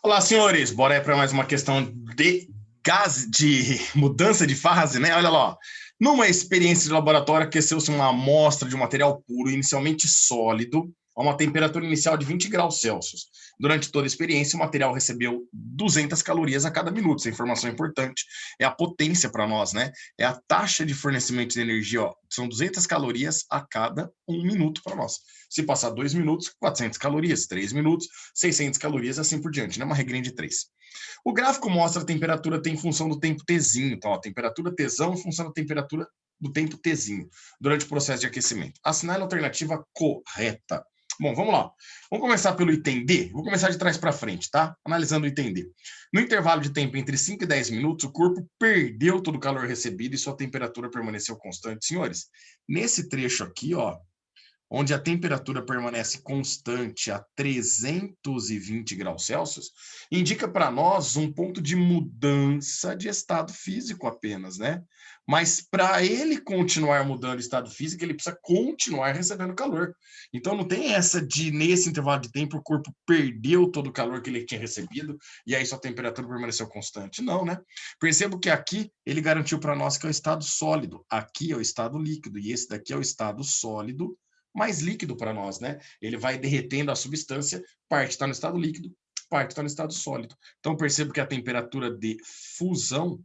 Olá, senhores. Bora aí para mais uma questão de gás, de mudança de fase, né? Olha lá. Numa experiência de laboratório, aqueceu-se uma amostra de um material puro, inicialmente sólido, a uma temperatura inicial de 20 graus Celsius. Durante toda a experiência, o material recebeu 200 calorias a cada minuto. Essa informação é importante. É a potência para nós, né? É a taxa de fornecimento de energia, ó. São 200 calorias a cada 1 minuto para nós. Se passar 2 minutos, 400 calorias. 3 minutos, 600 calorias, assim por diante, né? Uma regrinha de 3. O gráfico mostra a temperatura tem função do tempo Tzinho. Então, a temperatura Tzão funciona a temperatura do tempo Tzinho durante o processo de aquecimento. Assinale a alternativa correta. Bom, vamos lá. Vamos começar pelo item D. Vou começar de trás para frente, tá? Analisando o item D. No intervalo de tempo entre 5 e 10 minutos, o corpo perdeu todo o calor recebido e sua temperatura permaneceu constante. Senhores, nesse trecho aqui, ó, onde a temperatura permanece constante a 320 graus Celsius, indica para nós um ponto de mudança de estado físico apenas, né? Mas para ele continuar mudando de estado físico, ele precisa continuar recebendo calor. Então não tem essa de, nesse intervalo de tempo, o corpo perdeu todo o calor que ele tinha recebido e aí sua temperatura permaneceu constante. Não, né? Percebo que aqui ele garantiu para nós que é o estado sólido, aqui é o estado líquido e esse daqui é o estado sólido mais líquido para nós, né? Ele vai derretendo a substância, parte está no estado líquido, parte está no estado sólido. Então, percebo que a temperatura de fusão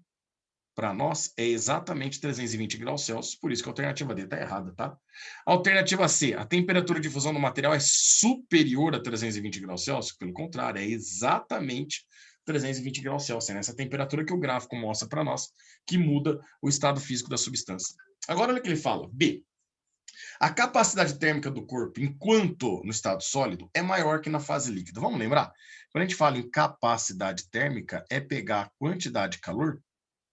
para nós é exatamente 320 graus Celsius, por isso que a alternativa D está errada, tá? Alternativa C, a temperatura de fusão do material é superior a 320 graus Celsius, pelo contrário, é exatamente 320 graus Celsius, é nessa temperatura que o gráfico mostra para nós que muda o estado físico da substância. Agora, olha o que ele fala, B. A capacidade térmica do corpo, enquanto no estado sólido, é maior que na fase líquida. Vamos lembrar? Quando a gente fala em capacidade térmica, é pegar a quantidade de calor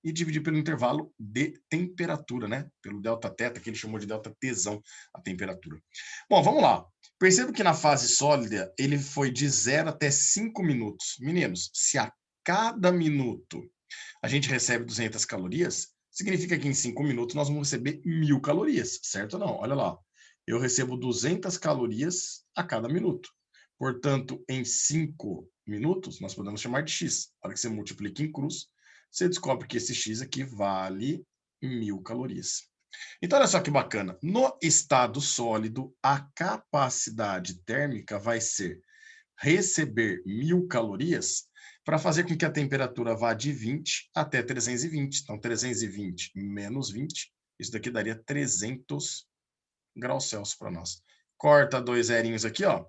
e dividir pelo intervalo de temperatura, né? Pelo delta teta, que ele chamou de delta Tzão, a temperatura. Bom, vamos lá. Perceba que na fase sólida, ele foi de 0 até 5 minutos. Meninos, se a cada minuto a gente recebe 200 calorias, significa que em 5 minutos nós vamos receber 1.000 calorias, certo ou não? Olha lá, eu recebo 200 calorias a cada minuto. Portanto, em 5 minutos, nós podemos chamar de x. A hora que você multiplica em cruz, você descobre que esse x aqui vale 1.000 calorias. Então, olha só que bacana. No estado sólido, a capacidade térmica vai ser receber 1.000 calorias para fazer com que a temperatura vá de 20 até 320. Então, 320 menos 20, isso daqui daria 300 graus Celsius para nós. Corta 2 zerinhos aqui, ó.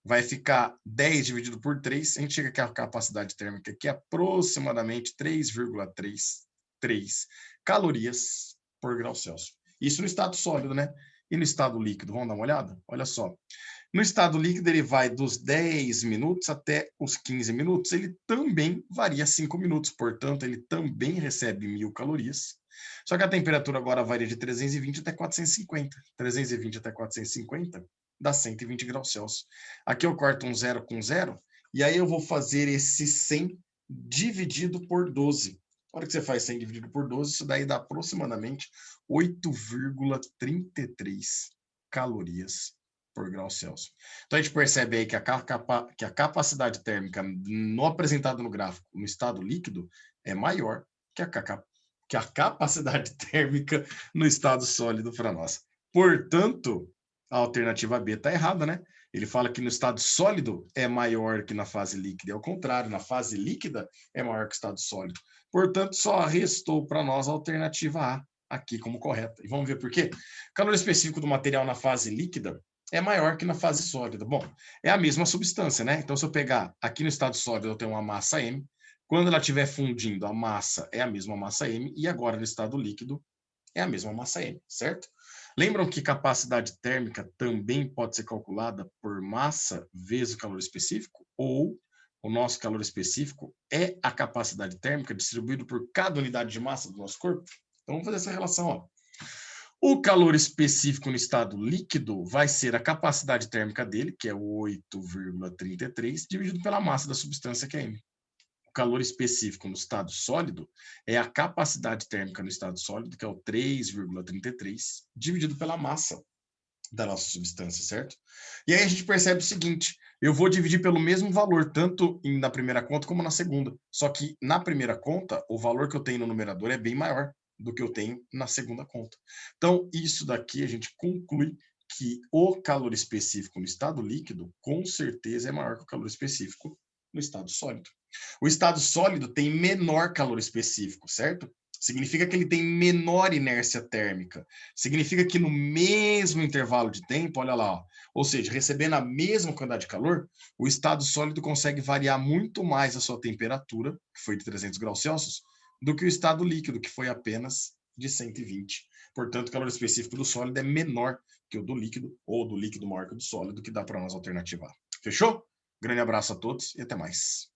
Vai ficar 10 dividido por 3. A gente chega aqui a capacidade térmica, que é aproximadamente 3,33 calorias por grau Celsius. Isso no estado sólido, né? E no estado líquido, vamos dar uma olhada? Olha só. No estado líquido, ele vai dos 10 minutos até os 15 minutos. Ele também varia 5 minutos, portanto, ele também recebe 1.000 calorias. Só que a temperatura agora varia de 320 até 450. 320 até 450 dá 120 graus Celsius. Aqui eu corto um zero com zero, e aí eu vou fazer esse 100 dividido por 12. A hora que você faz 100 dividido por 12, isso daí dá aproximadamente 8,33 calorias por grau Celsius. Então a gente percebe aí que a capacidade térmica no apresentado no gráfico, no estado líquido, é maior que a capacidade térmica no estado sólido para nós. Portanto, a alternativa B está errada, né? Ele fala que no estado sólido é maior que na fase líquida. É o contrário, na fase líquida é maior que o estado sólido. Portanto, só restou para nós a alternativa A aqui como correta. E vamos ver por quê? O calor específico do material na fase líquida é maior que na fase sólida. Bom, é a mesma substância, né? Então, se eu pegar aqui no estado sólido, eu tenho uma massa M. Quando ela estiver fundindo, a massa é a mesma massa M. E agora, no estado líquido, é a mesma massa M, certo? Lembram que capacidade térmica também pode ser calculada por massa vezes o calor específico? Ou o nosso calor específico é a capacidade térmica distribuída por cada unidade de massa do nosso corpo? Então, vamos fazer essa relação, ó. O calor específico no estado líquido vai ser a capacidade térmica dele, que é 8,33, dividido pela massa da substância, que é M. O calor específico no estado sólido é a capacidade térmica no estado sólido, que é o 3,33, dividido pela massa da nossa substância, certo? E aí a gente percebe o seguinte, eu vou dividir pelo mesmo valor, tanto na primeira conta como na segunda. Só que na primeira conta, o valor que eu tenho no numerador é bem maior do que eu tenho na segunda conta. Então, isso daqui a gente conclui que o calor específico no estado líquido, com certeza, é maior que o calor específico no estado sólido. O estado sólido tem menor calor específico, certo? Significa que ele tem menor inércia térmica. Significa que no mesmo intervalo de tempo, olha lá, ó, ou seja, recebendo a mesma quantidade de calor, o estado sólido consegue variar muito mais a sua temperatura, que foi de 300 graus Celsius, do que o estado líquido, que foi apenas de 120. Portanto, o calor específico do sólido é menor que o do líquido, ou do líquido maior que o do sólido, que dá para nós alternativar. Fechou? Grande abraço a todos e até mais.